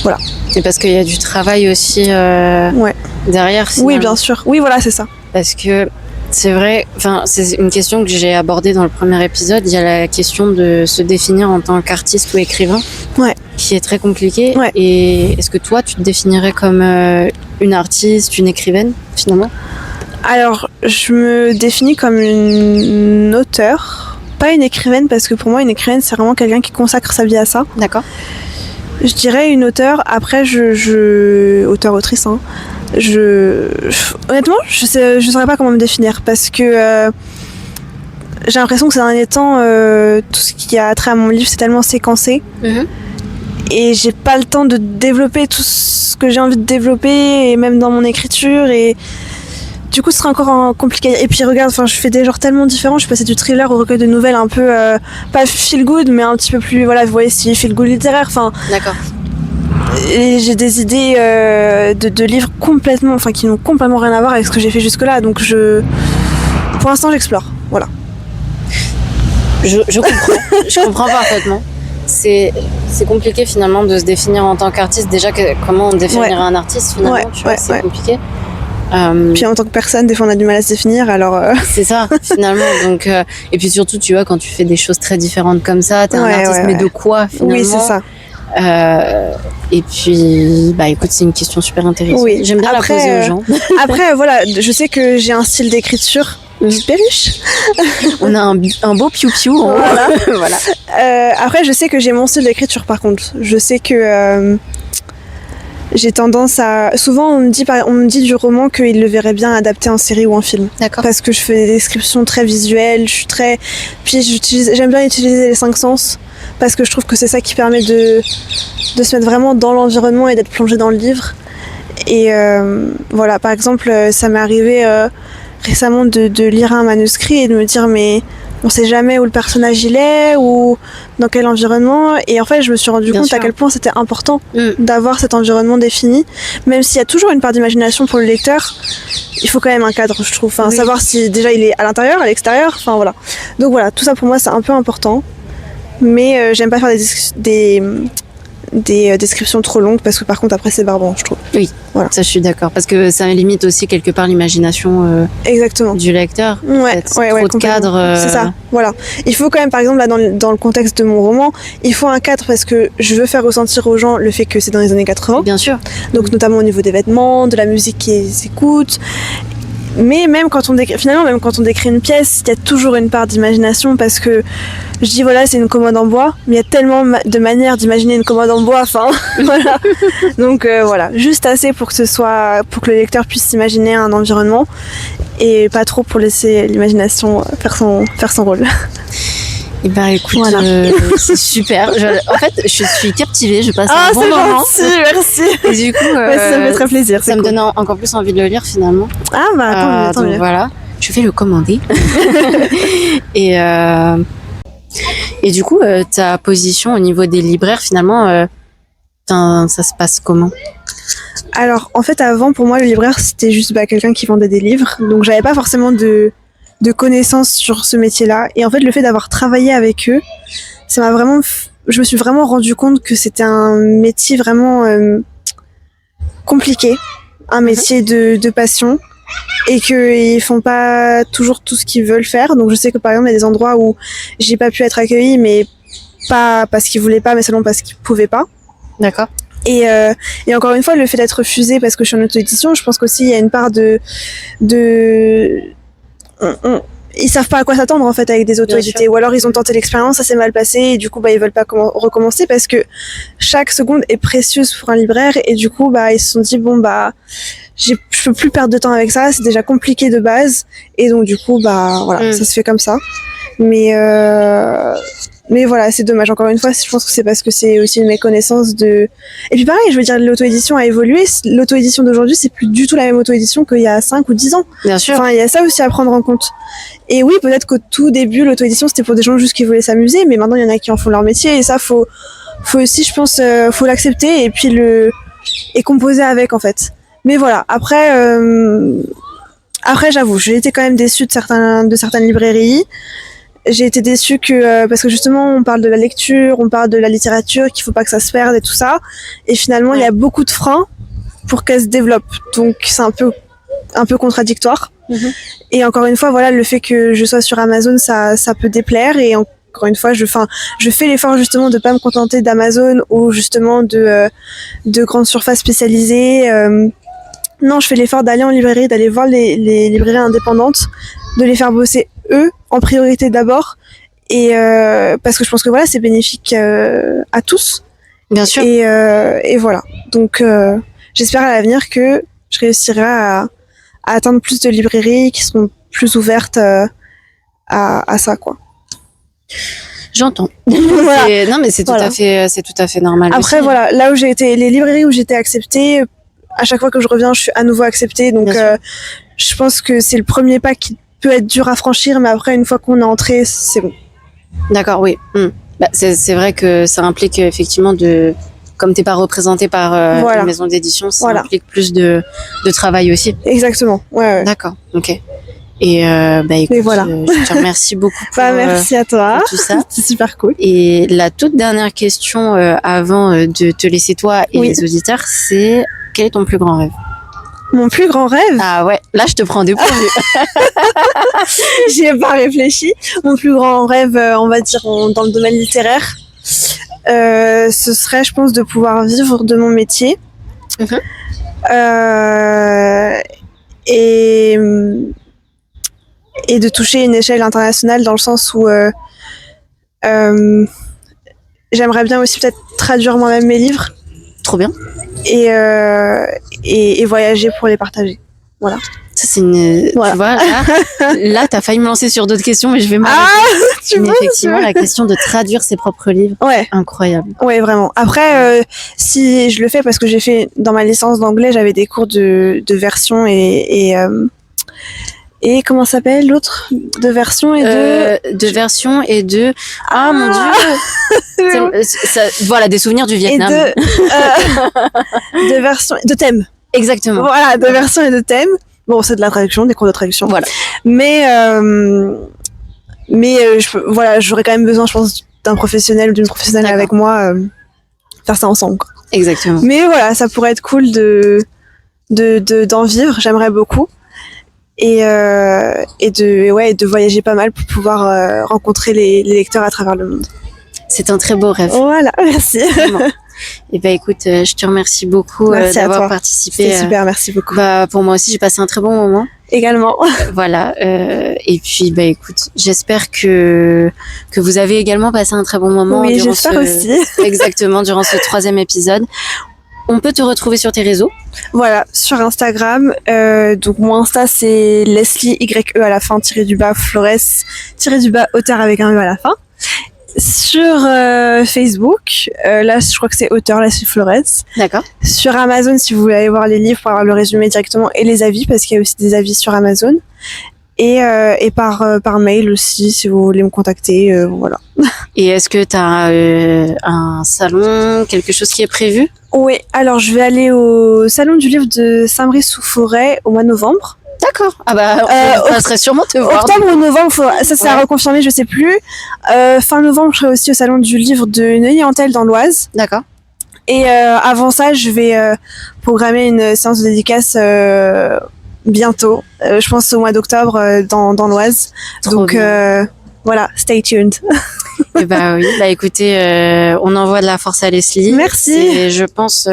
voilà. Et parce qu'il y a du travail aussi derrière. Oui, bien sûr. Oui, voilà, c'est ça. Parce que c'est vrai, c'est une question que j'ai abordée dans le premier épisode. Il y a la question de se définir en tant qu'artiste ou écrivain, qui est très compliquée. Ouais. Et est-ce que toi, tu te définirais comme une artiste, une écrivaine, finalement ? Alors, je me définis comme une auteure, pas une écrivaine, parce que pour moi, une écrivaine, c'est vraiment quelqu'un qui consacre sa vie à ça. D'accord. Je dirais une auteure. Après, auteur-autrice, hein. Honnêtement, je saurais pas comment me définir parce que j'ai l'impression que ces derniers temps, tout ce qui a trait à mon livre, c'est tellement séquencé. Et j'ai pas le temps de développer tout ce que j'ai envie de développer, et même dans mon écriture. Et du coup, ce sera encore compliqué. Et puis regarde, je fais des genres tellement différents. Je suis passée du thriller au recueil de nouvelles un peu, pas feel good, mais un petit peu plus, voilà, vous voyez, si feel good littéraire. D'accord. Et j'ai des idées de livres complètement, qui n'ont complètement rien à voir avec ce que j'ai fait jusque-là. Donc pour l'instant, j'explore. Voilà. Je comprends. Je comprends parfaitement. C'est compliqué finalement de se définir en tant qu'artiste. Déjà, comment on définirait un artiste finalement, tu vois, c'est compliqué. Puis en tant que personne, des fois on a du mal à se définir, alors... C'est ça, finalement. Donc, et puis surtout, tu vois, quand tu fais des choses très différentes comme ça, t'es un artiste, mais de quoi finalement? Oui, c'est ça. Et puis, écoute, c'est une question super intéressante. Oui. J'aime bien la poser aux gens. Après, voilà, je sais que j'ai un style d'écriture super riche. On a un beau piou-piou. Voilà. Après, je sais que j'ai mon style d'écriture, par contre. Je sais que... j'ai tendance à... Souvent, on me dit du roman qu'il le verrait bien adapté en série ou en film. D'accord. Parce que je fais des descriptions très visuelles, je suis très... Puis j'aime bien utiliser les 5 sens, parce que je trouve que c'est ça qui permet de se mettre vraiment dans l'environnement et d'être plongé dans le livre. Et voilà, par exemple, ça m'est arrivé récemment de lire un manuscrit et de me dire, mais... on sait jamais où le personnage il est ou dans quel environnement, et en fait je me suis rendu compte à quel point c'était important d'avoir cet environnement défini, même s'il y a toujours une part d'imagination pour le lecteur. Il faut quand même un cadre, je trouve, savoir si déjà il est à l'intérieur, à l'extérieur, voilà. Donc voilà, tout ça pour moi c'est un peu important, mais j'aime pas faire des descriptions trop longues, parce que par contre après c'est barbant, je trouve. Oui, voilà. Ça je suis d'accord, parce que ça limite aussi quelque part l'imagination exactement du lecteur. Trop de cadre. C'est ça, voilà. Il faut quand même, par exemple là dans le contexte de mon roman, il faut un cadre, parce que je veux faire ressentir aux gens le fait que c'est dans les années 80. Bien sûr. Donc notamment au niveau des vêtements, de la musique qui s'écoute. Mais même quand on décrit une pièce, il y a toujours une part d'imagination, parce que je dis voilà, c'est une commode en bois, mais il y a tellement de manières d'imaginer une commode en bois, voilà. Donc voilà, juste assez pour que le lecteur puisse s'imaginer un environnement, et pas trop pour laisser l'imagination faire son rôle. Et écoute, voilà. C'est super. En fait, je suis captivée, je passe un bon moment. Merci. Et du coup, ça me fait très plaisir. Ça me donne encore plus envie de le lire finalement. Ah tant mieux. Voilà, je vais le commander. Et du coup, ta position au niveau des libraires finalement, ça se passe comment? Alors en fait, avant, pour moi le libraire c'était juste quelqu'un qui vendait des livres, donc j'avais pas forcément de connaissances sur ce métier-là. Et en fait, le fait d'avoir travaillé avec eux, je me suis vraiment rendu compte que c'était un métier vraiment compliqué, un métier de passion, et qu'ils font pas toujours tout ce qu'ils veulent faire. Donc je sais que par exemple, il y a des endroits où j'ai pas pu être accueillie, mais pas parce qu'ils voulaient pas, mais seulement parce qu'ils pouvaient pas. D'accord. Et encore une fois, le fait d'être refusé parce que je suis en auto-édition, je pense qu'aussi il y a une part ils savent pas à quoi s'attendre en fait avec des auto-édités, ou alors ils ont tenté l'expérience, ça s'est mal passé, et du coup ils veulent pas recommencer, parce que chaque seconde est précieuse pour un libraire, et du coup ils se sont dit je peux plus perdre de temps avec ça, c'est déjà compliqué de base, et donc du coup voilà, ça se fait comme ça. Mais voilà, c'est dommage. Encore une fois, je pense que c'est parce que c'est aussi une méconnaissance de... Et puis pareil, je veux dire, l'auto-édition a évolué. L'auto-édition d'aujourd'hui, c'est plus du tout la même auto-édition qu'il y a 5 ou 10 ans. Bien sûr. Il y a ça aussi à prendre en compte. Et oui, peut-être qu'au tout début, l'auto-édition, c'était pour des gens juste qui voulaient s'amuser, mais maintenant, il y en a qui en font leur métier, et ça, faut aussi, je pense, faut l'accepter, et puis et composer avec, en fait. Mais voilà, après, j'avoue, j'ai été quand même déçue de certaines librairies. J'ai été déçue parce que justement on parle de la lecture, on parle de la littérature, qu'il faut pas que ça se perde et tout ça, et finalement il y a beaucoup de freins pour qu'elle se développe, donc c'est un peu contradictoire. Et encore une fois, voilà, le fait que je sois sur Amazon, ça peut déplaire, et encore une fois je fais l'effort justement de pas me contenter d'Amazon ou justement de grandes surfaces spécialisées. Non, je fais l'effort d'aller en librairie, d'aller voir les librairies indépendantes, de les faire bosser eux en priorité d'abord, et parce que je pense que voilà, c'est bénéfique à tous. Bien sûr. Et voilà. Donc j'espère à l'avenir que je réussirai à atteindre plus de librairies qui seront plus ouvertes à ça, quoi. J'entends. Voilà. Non, mais c'est tout à fait normal. Après, aussi. voilà, là où j'ai été, les librairies où j'étais acceptée, à chaque fois que je reviens, je suis à nouveau acceptée. Donc, je pense que c'est le premier pas qui peut être dur à franchir, mais après, une fois qu'on est entré, c'est bon. D'accord, oui. Bah, c'est vrai que ça implique effectivement comme t'es pas représenté par une maison d'édition, ça implique plus de travail aussi. Exactement. Ouais. D'accord. Ok. Et bah écoute, voilà. Je te remercie beaucoup pour, merci à toi. pour tout ça. C'est super cool. Et la toute dernière question avant de te laisser toi et les auditeurs, c'est quel est ton plus grand rêve? Mon plus grand rêve? Ah ouais, là je te prends des dépourvu. J'y ai pas réfléchi. Mon plus grand rêve, on va dire dans le domaine littéraire, ce serait, je pense, de pouvoir vivre de mon métier. Et de toucher une échelle internationale dans le sens où j'aimerais bien aussi peut-être traduire moi-même mes livres. Trop bien. Et voyager pour les partager. Voilà. Ça, c'est une... Voilà. Tu vois, là t'as failli me lancer sur d'autres questions, mais je vais m'arrêter. Mais effectivement, la question de traduire ses propres livres, incroyable. Ouais, vraiment. Après, si je le fais parce que j'ai fait, dans ma licence d'anglais, j'avais des cours de version et comment s'appelle l'autre? De version et de version et de... Ah mon Dieu. Voilà, des souvenirs du Vietnam. Et de version, de thème. Exactement. Voilà, de version et de thème. Bon, c'est de la traduction, des cours de traduction. Voilà. Mais voilà, j'aurais quand même besoin, je pense, d'un professionnel ou d'une professionnelle avec moi, faire ça ensemble, quoi. Exactement. Mais voilà, ça pourrait être cool d'en vivre. J'aimerais beaucoup. Et de voyager pas mal pour pouvoir rencontrer les lecteurs à travers le monde. C'est un très beau rêve. Voilà, merci. Et bah écoute, je te remercie beaucoup d'avoir participé. C'était super, merci beaucoup. Bah pour moi aussi, j'ai passé un très bon moment. Également. Voilà. Et puis bah écoute, j'espère que vous avez également passé un très bon moment. Oui, j'espère aussi. Exactement, durant ce 3e épisode. On peut te retrouver sur tes réseaux? Voilà, sur Instagram. Donc mon Insta c'est Leslie YE à la fin _ Flores _ auteur avec un E à la fin. Sur Facebook, là je crois que c'est auteur Leslie Flores. D'accord. Sur Amazon si vous voulez aller voir les livres pour avoir le résumé directement et les avis parce qu'il y a aussi des avis sur Amazon. Et par mail aussi si vous voulez me contacter, voilà. Et est-ce que tu as un salon, quelque chose qui est prévu? Oui, alors je vais aller au salon du livre de Saint-Brice-sous-Forêt au mois de novembre. D'accord. Ah bah, on serait sûrement te voir. Octobre ou novembre, ça c'est à reconfirmer, je sais plus. Fin novembre, je serai aussi au salon du livre de Neuilly-en-Thelle dans l'Oise. D'accord. Et avant ça, je vais programmer une séance de dédicace bientôt. Je pense au mois d'octobre dans l'Oise. Donc voilà, stay tuned. Et bah oui, bah écoutez, on envoie de la force à Leslie. Merci. C'est, je pense,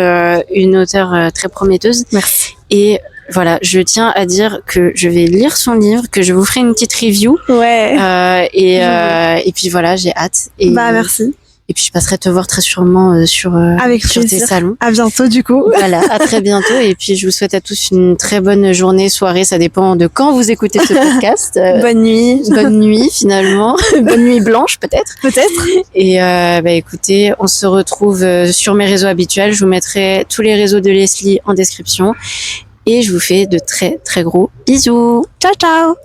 une auteure très prometteuse. Merci. Et voilà, je tiens à dire que je vais lire son livre, que je vous ferai une petite review. Ouais. Et puis voilà, j'ai hâte. Et, bah merci. Et puis je passerai te voir très sûrement sur tes salons. À bientôt du coup. Voilà, à très bientôt. Et puis je vous souhaite à tous une très bonne journée, soirée, ça dépend de quand vous écoutez ce podcast. Bonne nuit. Bonne nuit finalement. Bonne nuit blanche peut-être. Peut-être. Et bah écoutez, on se retrouve sur mes réseaux habituels. Je vous mettrai tous les réseaux de Leslie en description. Et je vous fais de très très gros bisous. Ciao ciao.